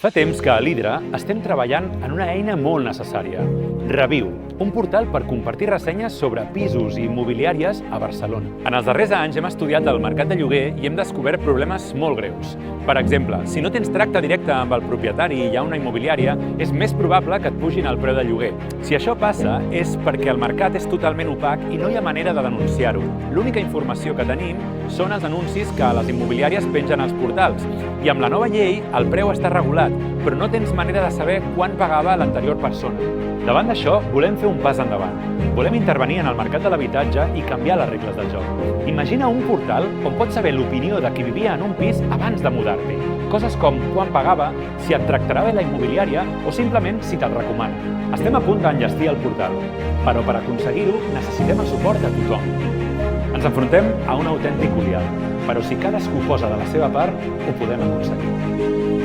Fa temps que a l'Hidra estem treballant en una eina molt necessària, Reviu, un portal per compartir ressenyes sobre pisos i immobiliàries a Barcelona. En els darrers anys hem estudiat el mercat de lloguer i hem descobert problemes molt greus. Per exemple, si no tens tracte directe amb el propietari i hi ha una immobiliària, és més probable que et pugin el preu de lloguer. Si això passa, és perquè el mercat és totalment opac i no hi ha manera de denunciar-ho. L'única informació que tenim són els anuncis que les immobiliàries pengen als portals. I amb la nova llei, el preu està regulat, però no tens manera de saber quan pagava l'anterior persona. Davant d'això, volem fer un pas endavant. Volem intervenir en el mercat de l'habitatge i canviar les regles del joc. Imagina un portal on pots saber l'opinió de qui vivia en un pis abans de mudar-t'hi. Coses com quan pagava, si et tractarà bé la immobiliària o simplement si te'l recomana. Estem a punt d'enllestir el portal, però per aconseguir-ho necessitem el suport de tothom. Ens enfrontem a un autèntic oliat, però si cadascú posa de la seva part, ho podem aconseguir.